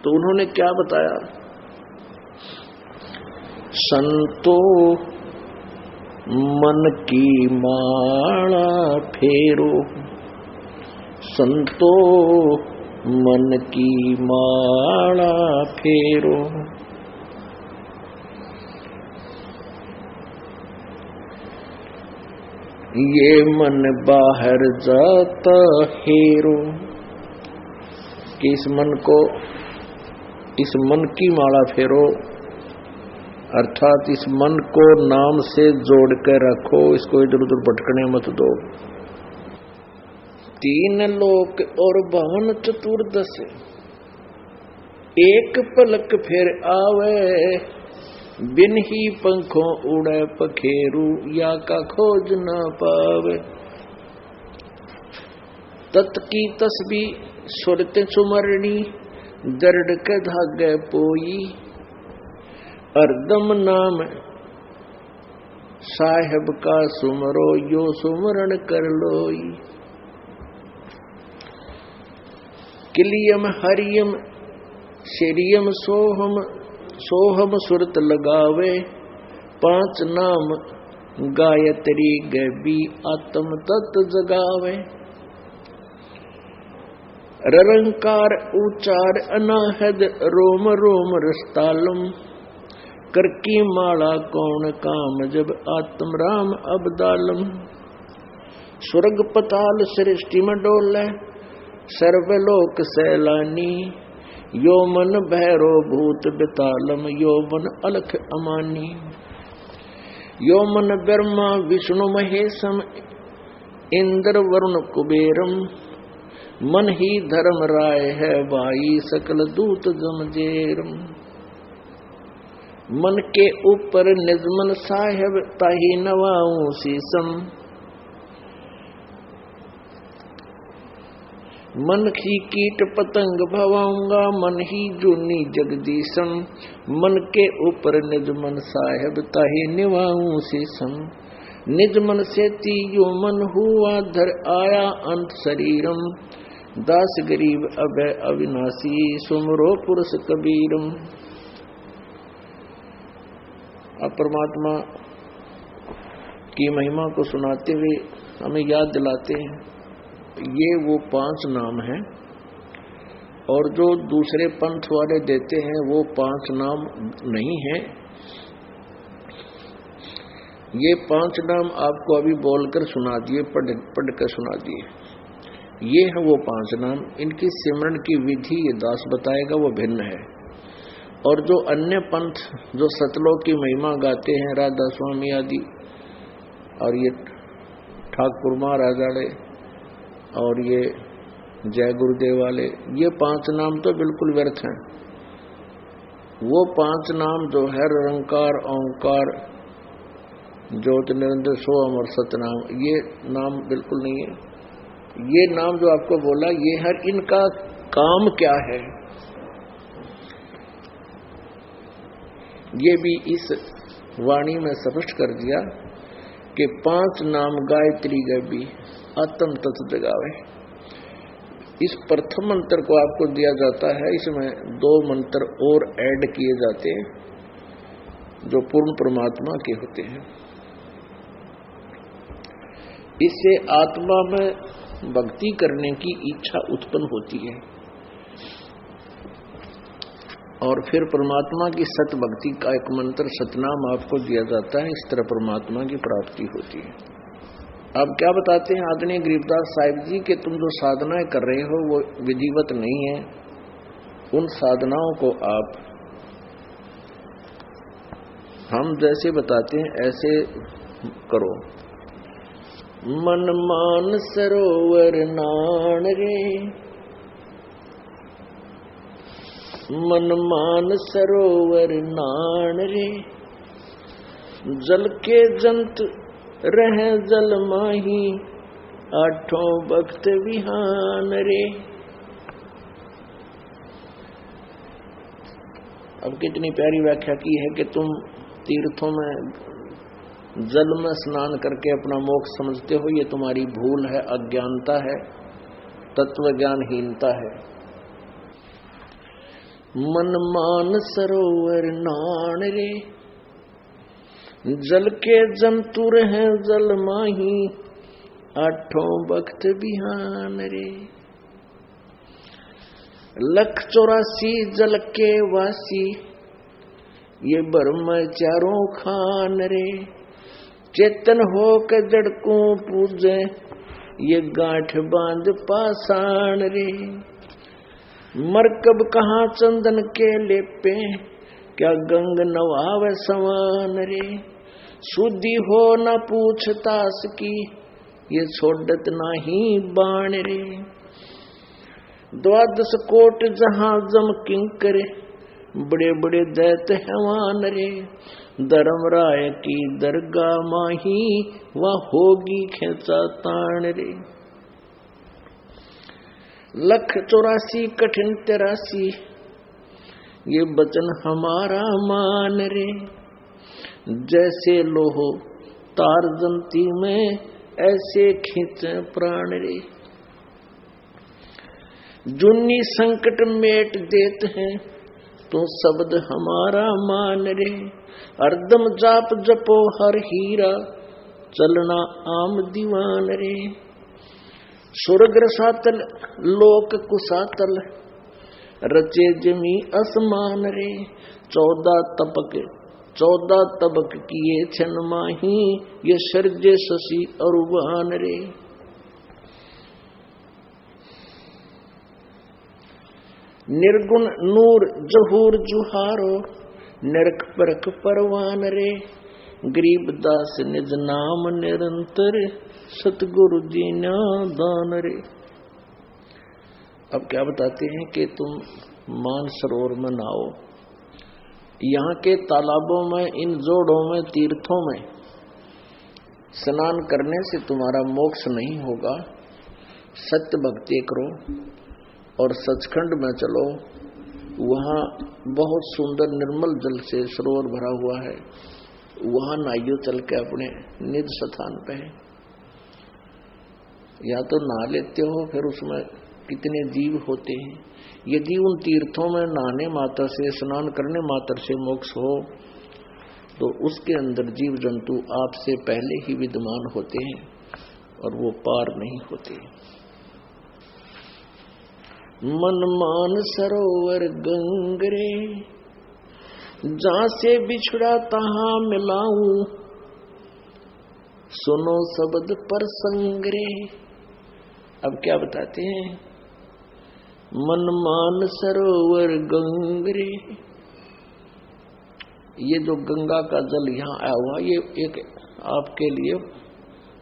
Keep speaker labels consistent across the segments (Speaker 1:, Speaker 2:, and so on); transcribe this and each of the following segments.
Speaker 1: तो उन्होंने क्या बताया? संतो मन की माला फेरो, संतो मन की माला फेरो। ये मन बाहर जाता हेरो, कि इस मन की माला फेरो, अर्थात इस मन को नाम से जोड़ कर रखो, इसको इधर उधर भटकने मत दो। तीन लोक और बावन चतुर्दश, एक पलक फिर आवे, बिन ही पंखों उड़े पखेरू, या का खोज न पावे। तत् की तस्बी सुरत सुमरणी, दर्द के धागे पोई, अर्दम नाम साहेब का सुमरो, यो सुमरण कर लोई। किलियम हरियम शेरियम सोहम, सोहम सुरत लगावे, पांच नाम गायत्री गबी, आत्म तत्व जगावे। ररंकार उचार अनाहद, रोम रोम रस्तालम, कर की माला कौन काम, जब आत्म राम अबदालम। स्वर्ग पताल सृष्टि में डोले, सर्वलोक सैलानी, यो मन भैरो भूत बेतालम, यो मन अलख अमानी। यो मन ब्रह्मा विष्णु महेशम, इंद्र वरुण कुबेरम, मन ही धर्म राय है भाई, सकल दूत जमजेरम। मन के ऊपर निजमन साहेब, ताही नवाऊं सीसम, मन ही कीट पतंग भवाऊंगा, मन ही जूनी जगदीशम। मन के ऊपर निज मन साहेब, ताही निवाऊं सीसम। निज मन से तीयो मन हुआ, धर आया अंत शरीरम, दास गरीब अभय अविनाशी, सुमरो पुरुष कबीरम। अब परमात्मा की महिमा को सुनाते हुए हमें याद दिलाते हैं, ये वो पांच नाम हैं, और जो दूसरे पंथ वाले देते हैं वो पांच नाम नहीं हैं। ये पांच नाम आपको अभी बोलकर सुना दिए, पढ़ कर सुना दिए। ये है वो पांच नाम, इनकी सिमरन की विधि ये दास बताएगा, वो भिन्न है। और जो अन्य पंथ जो सतलोक की महिमा गाते हैं, राधा स्वामी आदि, और ये ठाकुर महाराज वाले, और ये जय गुरुदेव वाले, ये पांच नाम तो बिल्कुल व्यर्थ हैं। वो पांच नाम जो है निरंकार, ओंकार, ज्योत निरंतर सोहम और सतनाम, ये नाम बिल्कुल नहीं है। ये नाम जो आपको बोला, ये हर इनका काम क्या है, ये भी इस वाणी में स्पष्ट कर दिया कि पांच नाम गायत्री गबी, आत्म तत्व जगावे। इस प्रथम मंत्र को आपको दिया जाता है, इसमें दो मंत्र और ऐड किए जाते हैं जो पूर्ण परमात्मा के होते हैं। इससे आत्मा में भक्ति करने की इच्छा उत्पन्न होती है, और फिर परमात्मा की सत भक्ति का एक मंत्र सतनाम आपको दिया जाता है। इस तरह परमात्मा की प्राप्ति होती है। अब क्या बताते हैं आदरणीय गरीबदास साहिब जी कि तुम जो साधनाएं कर रहे हो वो विधिवत नहीं है, उन साधनाओं को आप हम जैसे बताते हैं ऐसे करो। मन मान सरोवर नान रे, मन मान सरोवर नान रे, जल के जंत रह जल माही, आठों भक्त विहान रे। अब कितनी प्यारी व्याख्या की है कि तुम तीर्थों में जल में स्नान करके अपना मोक्ष समझते हो, ये तुम्हारी भूल है, अज्ञानता है, तत्व ज्ञानहीनता है। मन मान सरोवर नान रे, जल के जंतुर हैं जल माही, आठों वक्त बिहान रे। 184 जल के वासी, ये ब्रह्म चारों खान रे। चेतन हो के जड़ को पूजे, ये गांठ बांध पाषाण रे। मरकब कहाँ चंदन के लेपे, क्या गंग नवाव समान रे। शुद्धि हो न पूछतास की, ये छोड़त नाही बाण रे। 12 कोट जहां जम किंकर, बड़े बड़े दैत हैवान रे। धर्मराय की दरगाह माही, वह होगी खेचा ताण रे। 184 कठिन 83, ये बचन हमारा मान रे। जैसे लोहो तार जंती में, ऐसे खींचे प्राण रे। जुन्नी संकट मेट देत हैं, तो शब्द हमारा मान रे। हरदम जाप जपो हर हीरा, चलना आम दीवान रे। स्वर्ग रसातल लोक कुसातल, रचे जमी असमान रे। 14 तबक किए छन माही, ये सर्जे शशि अरुवान रे। निर्गुण नूर जहूर जुहारो, नरक परक परवान रे। गरीब दास निज नाम निरंतर, सतगुरु जी दान रे। अब क्या बताते हैं कि तुम मानसरोवर में नहाओ। यहाँ के तालाबों में, इन जोड़ों में, तीर्थों में स्नान करने से तुम्हारा मोक्ष नहीं होगा। सत्य भक्ति करो और सचखंड में चलो, वहाँ बहुत सुंदर निर्मल जल से सरोवर भरा हुआ है। वहाँ नहाइयो चल के अपने निज स्थान पे। या तो नहा लेते हो, फिर उसमें कितने जीव होते हैं। यदि उन तीर्थों में नहाने मात्र से, स्नान करने मात्र से मोक्ष हो, तो उसके अंदर जीव जंतु आपसे पहले ही विद्यमान होते हैं और वो पार नहीं होते। मन मान सरोवर गंगरे, जहां से बिछड़ा तहां मिलाऊं, सुनो शब्द पर संगरे। अब क्या बताते हैं? मन मान सरोवर गंगरे। ये जो गंगा का जल यहाँ आया हुआ, ये एक आपके लिए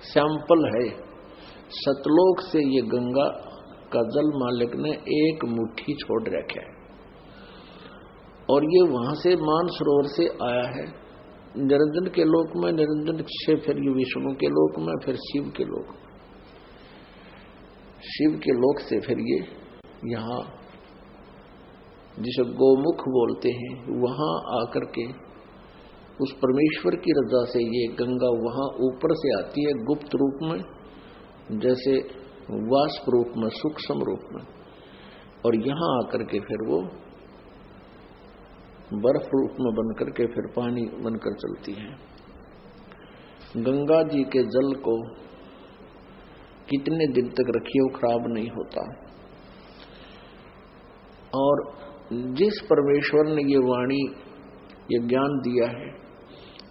Speaker 1: सैंपल है। सतलोक से ये गंगा का जल मालिक ने एक मुट्ठी छोड़ रखा है और ये वहां से मानसरोवर से आया है। निरंजन के लोक में, निरंजन से फिर ये विष्णु के लोक में, फिर शिव के लोक, शिव के लोक से फिर ये यहाँ जिसे गोमुख बोलते हैं, वहां आकर के उस परमेश्वर की रजा से ये गंगा वहां ऊपर से आती है गुप्त रूप में, जैसे वाष्प रूप में, सूक्ष्म रूप में, और यहां आकर के फिर वो बर्फ रूप में बनकर के फिर पानी बनकर चलती है। गंगा जी के जल को कितने दिन तक रखिए वो खराब नहीं होता। और जिस परमेश्वर ने ये वाणी, ये ज्ञान दिया है,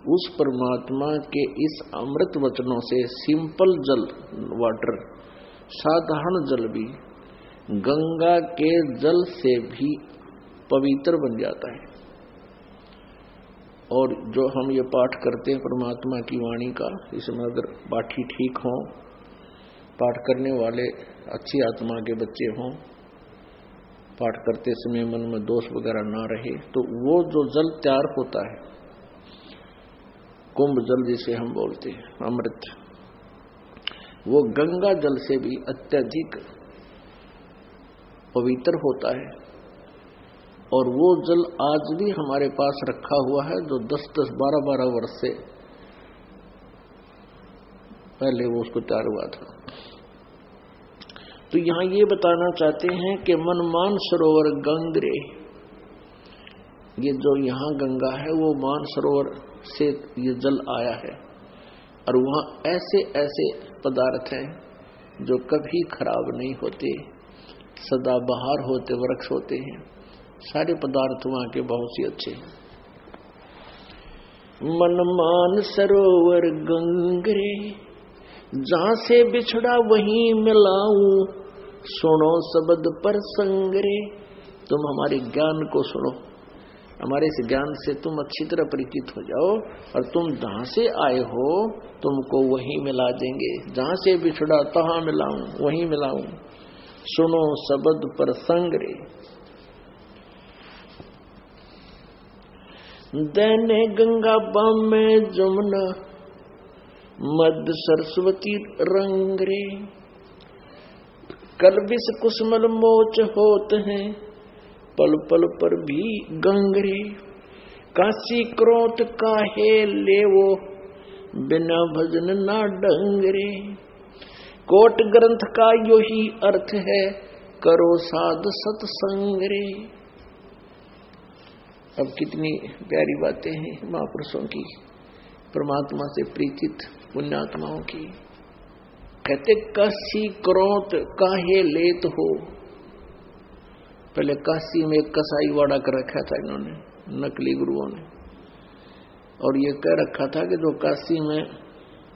Speaker 1: उस परमात्मा के इस अमृत वचनों से सिंपल जल, वाटर, साधारण जल भी गंगा के जल से भी पवित्र बन जाता है। और जो हम ये पाठ करते हैं परमात्मा की वाणी का, इसमें अगर पाठी ठीक हों, पाठ करने वाले अच्छी आत्मा के बच्चे हों, पाठ करते समय मन में दोष वगैरह ना रहे, तो वो जो जल तैयार होता है, कुंभ जल जिसे हम बोलते हैं, अमृत, वो गंगा जल से भी अत्यधिक पवित्र होता है। और वो जल आज भी हमारे पास रखा हुआ है, जो 10-10, 12-12 वर्ष से पहले वो उसको तैयार हुआ था। तो यहां ये बताना चाहते हैं कि मन मान सरोवर गंगरे, ये जो यहाँ गंगा है वो मानसरोवर से ये जल आया है, और वहाँ ऐसे ऐसे पदार्थ हैं जो कभी खराब नहीं होते, सदा बहार होते वृक्ष होते हैं। सारे पदार्थ वहाँ के बहुत ही अच्छे हैं। मन मान सरोवर गंगरे, जहाँ से बिछड़ा वहीं मिलाऊं, सुनो शब्द पर संगरे। तुम हमारे ज्ञान को सुनो, हमारे इस ज्ञान से तुम अच्छी तरह परिचित हो जाओ, और तुम जहाँ से आए हो तुमको वहीं मिला देंगे। जहाँ से बिछड़ा तहाँ मिलाऊं, वहीं मिलाऊं, सुनो शब्द पर संगरे। दैने गंगा बाम में जमुना, मध्य सरस्वती रंग रे। कल विष कुसुमल मोच होत हैं, पल पल पर भी गंगरे। काशी क्रोध काहे लेवो, बिना भजन ना डंगरे। कोट ग्रंथ का यो ही अर्थ है, करो साध सत्संग रे। अब कितनी प्यारी बातें हैं महापुरुषों की, परमात्मा से प्रीतित पुण्यात्माओं की। कहते काशी क्रोध काहे लेत हो। पहले काशी में एक कसाई वाड़ा कर रखा था इन्होंने, नकली गुरुओं ने, और ये कह रखा था कि जो काशी में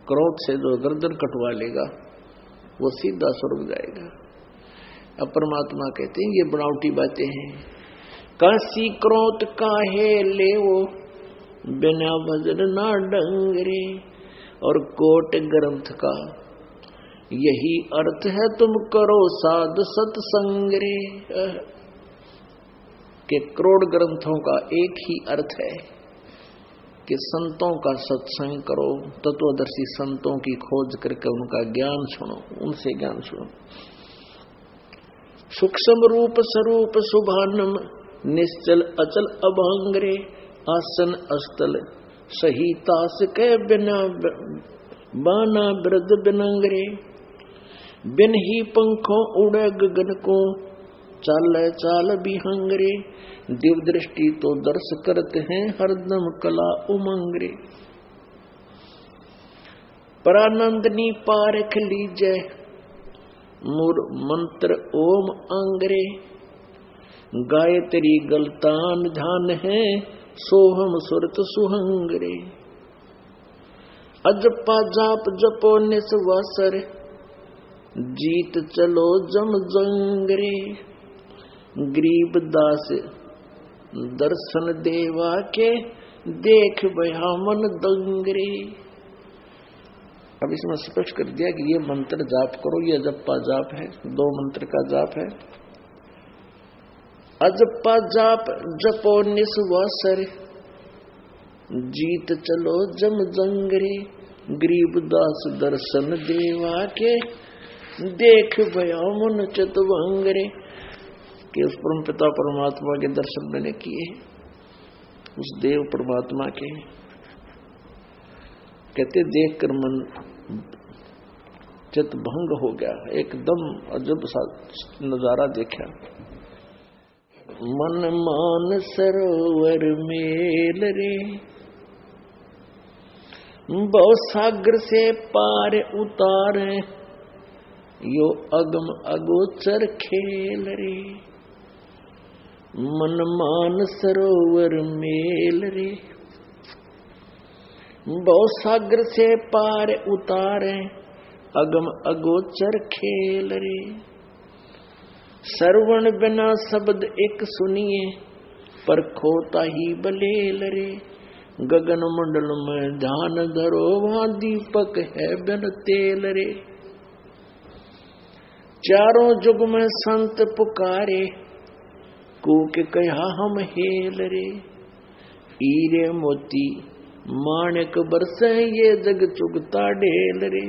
Speaker 1: क्रोध से जो गर्दन कटवा लेगा वो सीधा स्वर्ग जाएगा। अब परमात्मा कहते हैं ये बनावटी बातें हैं। काशी क्रोध काहे लेवो, बिना भजन ना डंगरे। और कोट ग्रंथ का यही अर्थ है, तुम करो साध सत्संग रे। कि करोड़ ग्रंथों का एक ही अर्थ है कि संतों का सत्संग करो, तत्वदर्शी संतों की खोज करके उनका ज्ञान सुनो, उनसे ज्ञान सुनो। सूक्ष्म रूप स्वरूप शुभानम, निश्चल अचल अभंगरे। आसन अस्तल सही तास के बिना, बाना वृद्ध बिनंगरे। बिन ही पंखों उड़े गगन को, चाल चाल बिहंगरे। दिव्य दृष्टि तो दर्श करते हैं, हरदम कला उमंगरे। परानंदनी पारख लीजय, मूर मंत्र ओम अंगरे। गायत्री गलतान ध्यान है, सोहम सुरत सुहंगरे। अजपा जाप जपो निस्वासर, जीत चलो जम जंगरे। गरीब दास दर्शन देवा के, देख भया मन दंगरे। अब इसमें स्पष्ट कर दिया कि ये मंत्र जाप करो, ये अजप्पा जाप है, 2 मंत्र का जाप है। अजप्पा जाप जपो निस्वासर, जीत चलो जम जंगरे। गरीब दास दर्शन देवा के, देख भया मन चितवंगरे। कि उस परम पिता परमात्मा के दर्शन मैंने किए, उस देव परमात्मा के। कहते देखकर मन चित भंग हो गया, एकदम अजब सा नजारा देखा। मन मान सरोवर मेल रे, बहु सागर से पार उतारे। यो अगम अगोचर खेल रे। मन मान सरोवर मेल रे, बहु सागर से पार उतारे। अगम अगोचर खेल रे। श्रवण बिना शब्द एक सुनिए, पर खोता ही बलेल रे। गगन मंडल में ध्यान धरो, वहां दीपक है बिन तेल रे। चारों जुग में संत पुकारे, कूक कहा हम हेल रे। हीरे मोती माणिक बरसे, ये जग चुगता ढेल रे।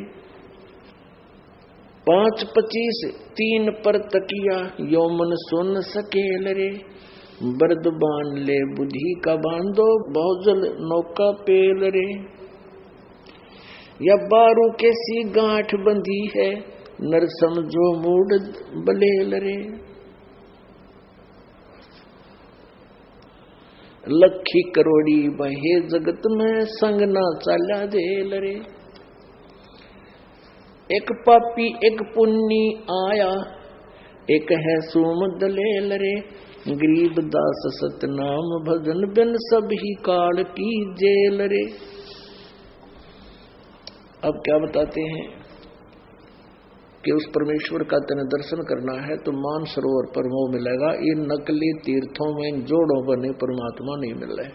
Speaker 1: 5 25 3 पर तकिया, यो मन सुन सकेल रे। बर्द बांध ले बुद्धि का बांधो, बहुजल नौका पेल रे। या बारू कैसी गांठ बंधी है, नर समझो मूड बलेल रे। लखी करोड़ी बहे जगत में संग ना चाला जेल रे। एक पापी एक पुन्नी आया, एक है सोम दलेल रे। गरीब दास सतनाम भजन बिन सब ही काल की जेल रे। अब क्या बताते हैं कि उस परमेश्वर का तेने दर्शन करना है तो मान सरोवर पर मोह मिलेगा। इन नकली तीर्थों में जोड़ों बने परमात्मा नहीं मिल रहे।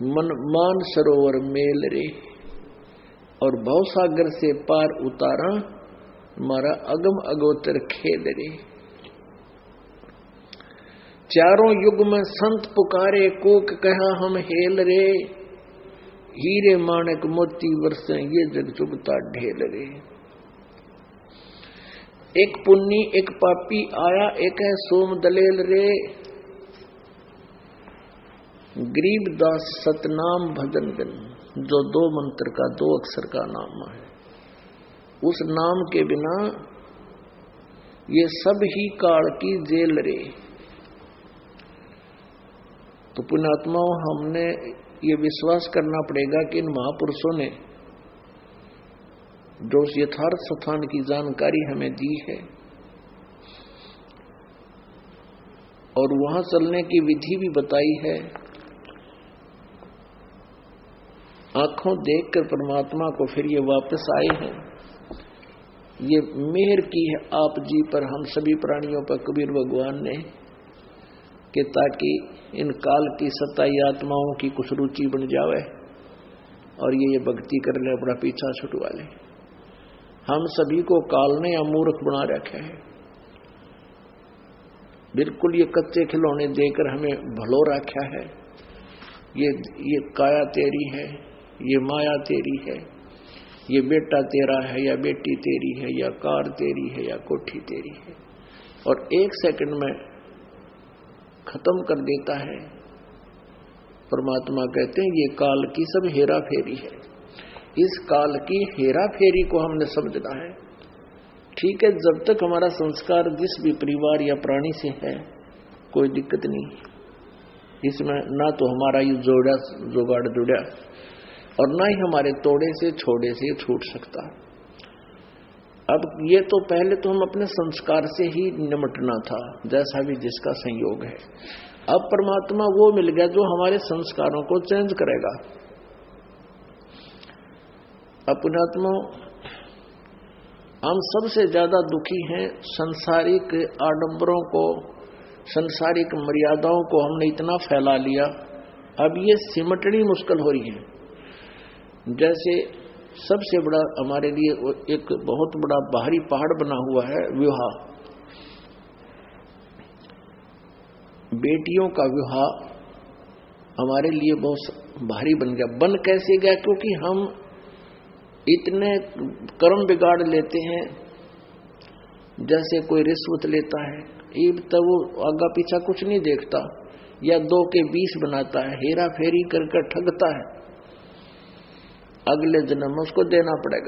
Speaker 1: मन मान सरोवर मेल रे और भवसागर से पार उतारा, हमारा अगम अगोचर खेल रे। चारों युग में संत पुकारे, कोक कहा हम हेल रे। हीरे माणक मोती वर्षे ये जग चुगता ढेल रे। एक पुन्नी एक पापी आया, एक है सोम दलेल रे। गरीब दास सतनाम भजन बिन, जो दो मंत्र का दो अक्षर का नाम है, उस नाम के बिना ये सब ही काल की जेल रे। तो पुण्यात्माओं, हमने ये विश्वास करना पड़ेगा कि इन महापुरुषों ने जो यथार्थ स्थान की जानकारी हमें दी है और वहां चलने की विधि भी बताई है, आंखों देखकर परमात्मा को फिर ये वापस आए हैं। ये मेहर की है आप जी पर, हम सभी प्राणियों पर कबीर भगवान ने, कि ताकि इन काल की सताई आत्माओं की कुछ रुचि बन जावे और ये भक्ति कर ले, अपना पीछा छुटवा ले। हम सभी को काल ने अमूर्ख बना रखा है, बिल्कुल ये कच्चे खिलौने देकर हमें भलो रखा है। ये काया तेरी है, ये माया तेरी है, ये बेटा तेरा है या बेटी तेरी है, या कार तेरी है या कोठी तेरी है, और एक सेकंड में खत्म कर देता है। परमात्मा कहते हैं ये काल की सब हेरा फेरी है। इस काल की हेरा फेरी को हमने समझना है। ठीक है, जब तक हमारा संस्कार जिस भी परिवार या प्राणी से है, कोई दिक्कत नहीं, इसमें ना तो हमारा ये जुगाड़ जुड़ा और ना ही हमारे तोड़े से छोड़े से छूट सकता। अब ये तो पहले तो हम अपने संस्कार से ही निमटना था, जैसा भी जिसका संयोग है। अब परमात्मा वो मिल गया जो हमारे संस्कारों को चेंज करेगा। अपनात्मा, हम सबसे ज्यादा दुखी हैं संसारिक आडंबरों को, संसारिक मर्यादाओं को हमने इतना फैला लिया, अब ये सिमटनी मुश्किल हो रही है। जैसे सबसे बड़ा हमारे लिए एक बहुत बड़ा बाहरी पहाड़ बना हुआ है विवाह। बेटियों का विवाह हमारे लिए बहुत भारी बन गया। बन कैसे गया? क्योंकि हम इतने कर्म बिगाड़ लेते हैं। जैसे कोई रिश्वत लेता है, तो वो आगा पीछा कुछ नहीं देखता, या 2 के 20 बनाता है, हेरा फेरी कर ठगता है, अगले जन्म में उसको देना पड़ेगा।